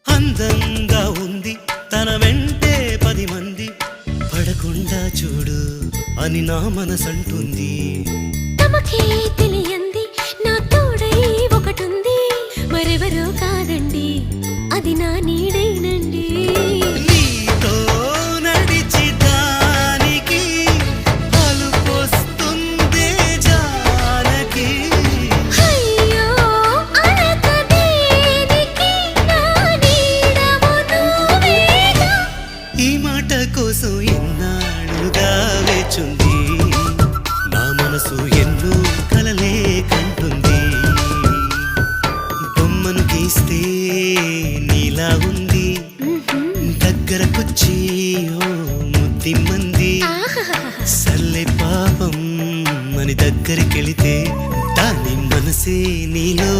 అందంగా ఉంది తన వెంటే 10 మంది పడకుండా చూడు అని నా మనసంటుంది. తమకే తెలియంది నా తోడై ఒకటుంది, మరెవరో కాదండి అది నా నీడైనండి. నీతో నడిచి దానికి అలుపొస్తుందే జానకి. అయ్యో అనక దేనికి నా నీడవు నువ్వేగా. ఈ మాట కోసం ఎన్నాళ్ళుగా వేచుంది నా మనసు, ఎన్నో కలలే కంటుంది. బొమ్మను గీస్తే నీలా ఉంది, దగ్గరకొచ్చి ఓ ముద్దిమ్మంది. సల్లే పాపం అని దగ్గరికెళితే దాని మనసే నీలో